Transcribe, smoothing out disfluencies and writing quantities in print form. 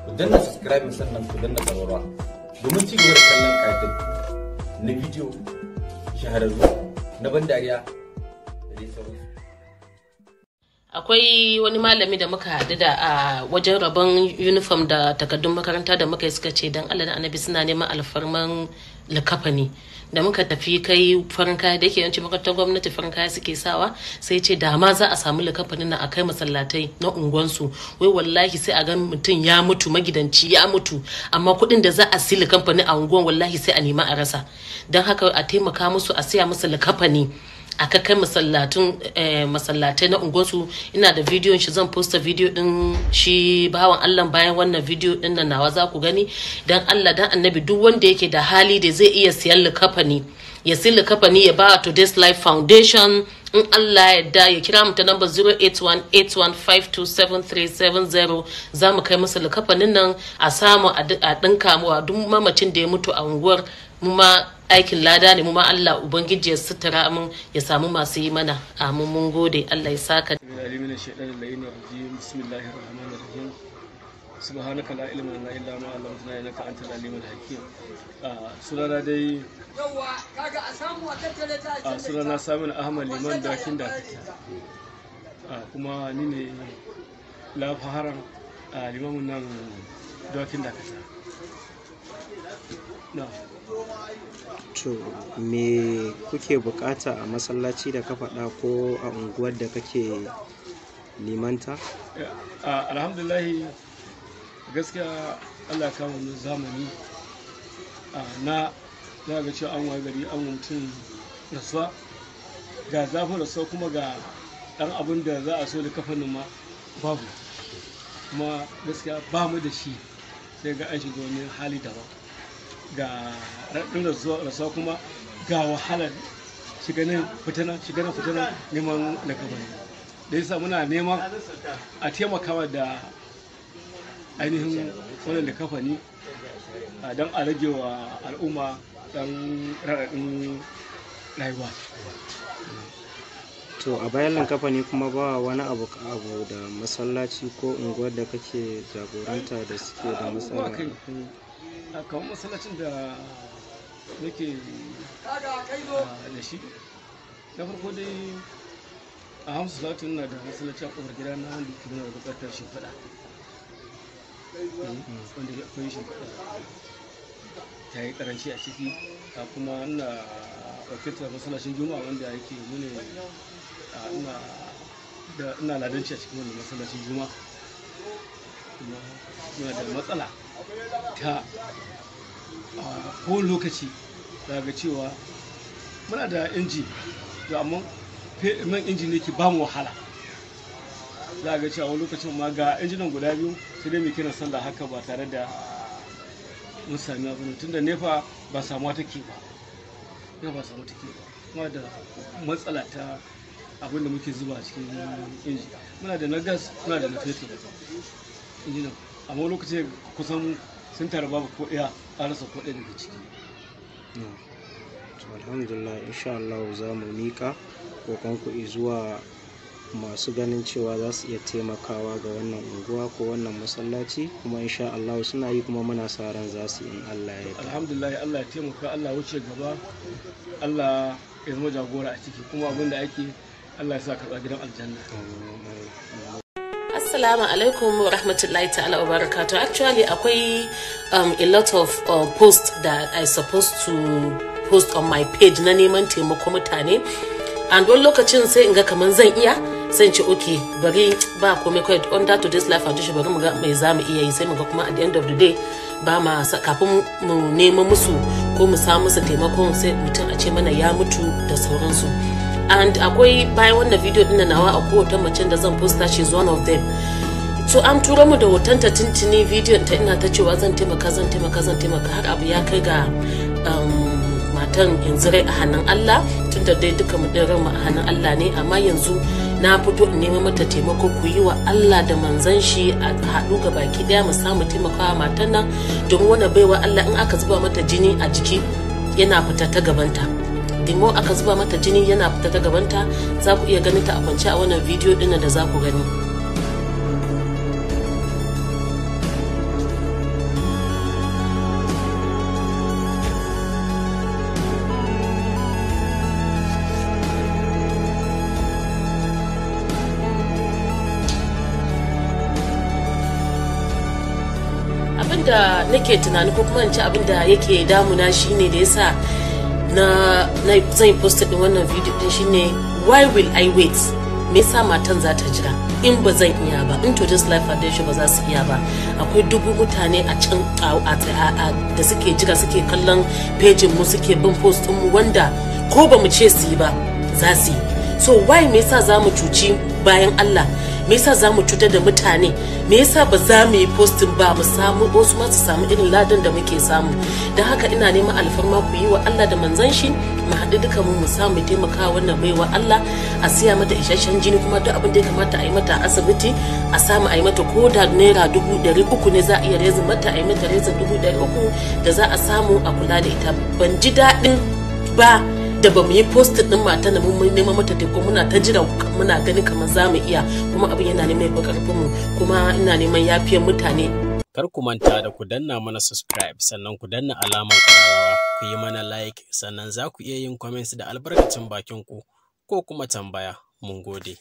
ku danna subscribe sannan ku danna ƙararrawa domin ci gaba da kallon ƙa'idan na bidiyo shahararru na ban dariya da dai sauransu. Akwai wani malami da muka haɗu da a wajen rabon uniform da takardun makaranta da muka yi, suka ce dan Allah da Annabi suna neman alfarman likafani. Da muka tafi kai farin kaya, da yake yawanci makarantar gwamnati farin kaya suke sawa, sai ce da ma za a samu likafanin na a kai masallatai na unguwansu, wai wallahi sai a ga mutum ya mutu, magidanci ya mutu, amma kuɗin da za a si likafani a unguwan wallahi sai a nema a rasa. Don haka a taimaka musu, a siya musu likafani aka kai masallatai na unguwarsu. Ina da bidiyon shi, zan posta bidiyo din shi bawan Allah bayan wannan bidiyo din nan nawa, za ku gani. Dan Allah dan Annabi duk wanda yake da hali da zai iya siyan likafani, ya siya likafani ya ba Today's Life Foundation. In Allah ya da ya kira mu ta number 08181527370, za mu kai masa likafanin nan a samu a dinka mu duk mamacin da ya mutu a unguwar. Mu ma aikin lada ne, mu ma Allah ubangiji ya sutura mun, ya samu masu yi mana. Amin, mun gode, Allah ya saka. subhanaka la ilma lana illa ma 'allamtana innaka antal alimul hakim. Sunana dai sunana Saminu Ahmad Liman Dakin Dakata, kuma ni ne lafaharan limamin nan Dakin Dakata. To me kuke bukata a masallaci da ka faɗa ko a unguwar da kake limanta? Alhamdulillah, gaskiya Allah ya kawo mu zamani na za ga cewa an waye gari an mutum rasuwa, ga zafin rasuwa kuma ga ɗan abin da za a so da kafanin ma babu, kuma gaskiya ba mu da shi, sai ga an shiga wani hali daban, ga raɗin rasuwa kuma ga wahalar shiganin fitana neman da kafani. Da yasa muna neman a taimakawa da ainihin wannan da kafani don a rage wa al'umma dan raɗaɗin rayuwa. To a bayan kafani kuma ba wani abu da masallaci ko unguwar da kake jagoranta da suke da matsala? Kamar masallacin da nake da shi, na farko dai a hamsu salatin na da masallaci a kofar gida na wanda ke nuna da bukatar shimfiɗa, wanda akwai shimfiɗa ta yi karanci a ciki. Kuma ina wakiltar masallacin juma'a wanda yake nune ina ladanci a cikin wannan masallacin juma'a. Kuma muna da matsala ta kowane lokaci daga cewa muna da inji, to amma man inji ne ke ba mu wahala. Za ga cewa wani lokacin ma ga injinan guda biyu sai dai mai kiran sallah haka ba tare da mun sami abin, tunda nefa ba samuwa take ba, kuma da matsala ta abin da muke zuba a cikin inji. Muna da na gas, muna da na fetur injinan, amma lokacin kusan sun tara babu ko ɗaya, a rasa ko ɗaya daga ciki. Alhamdulillah, insha Allah za mu miƙa kokonku zuwa masu ganin cewa za su iya taimakawa ga wannan unguwa ko wannan masallaci, kuma insha Allah suna yi, kuma muna sa ran za su yi in Allah ya yarda. Alhamdulillah, Allah ya taimaka, Allah wuce gaba, Allah ya zama jagora a ciki, kuma abin da ake Allah ya sa karɓa gidan aljanna. Assalamu alaikum wa rahmatullahi ta'ala wa barakatuh. Actually, akwai a lot of posts that I supposed to post on my page na neman taimako mutane, and wani lokacin sai in ga kaman zan iya, sai in ce okay, bari ba komai, kawai under Today's Life Foundation bari mu ga mai za mu iya yi, sai mu ga kuma at the end of the day ba ma kafin mu nema musu ko mu samu musu taimakon sai mutum a ce mana ya mutu da sauransu. And akwai bayan wannan video din nawa akwai wata mace da zan posta, she is one of them. So an tura mu da hoton ta tintini video ta, ina ta cewa zan taimaka har abu ya kai ga matan yanzu rai a hannun Allah, tunda dai duka mu din ranmu a hannun Allah ne. Amma yanzu na fito in nemi mata taimako, ku yi wa Allah da manzon shi a haɗu ga baki daya mu samu taimakawa matan nan, domin wannan baiwa Allah in aka zuba mata jini a jiki yana fita ta gabanta. Dimo aka zuba mata jini yana fita ta gabanta. Za ku iya ganin ta a kwance a wannan video din da za ku gani. abinda nake tunani ko kuma in ce abinda yake damuna shine da yasa na zan post din wannan video din shine why will I wait? Me yasa matan za ta jira in ba zan iya ba, in to just life foundation ba za su iya ba. Akwai dubu mutane a can da suke jira, suke kallon page mu, suke bin post din mu, wanda ko ba mu ce su yi ba za su yi. So why me yasa za mu cuci bayan Allah? Me yasa za mu cutar da mutane? Me yasa ba za mu yi posting ba mu samu wasu ma su samu irin ladan da muke samu? Don haka ina neman alfarma ku yi wa Allah da manzon shi, mu haɗu duka mu samu taimaka wannan baiwa Allah, a siya mata isasshen jini, kuma duk abin da ya kamata a yi mata a asibiti a samu a yi mata, ko da naira 300 ne za a iya rezin mata, a yi mata rezin 300 da za a samu a kula da ita. Ban ji daɗin ba da ba mu yi postin din mata na mun neman mata taimako, muna ta jira, muna gani kamar za mu iya, kuma abin yana neman ya karfin mu, kuma ina neman yafiyar mutane. Kar ku manta da ku danna mana subscribe, sannan ku danna alamar ƙararrawa, ku yi mana like, sannan za ku iya yin comments da albarkacin bakin ku ko kuma tambaya. Mun gode.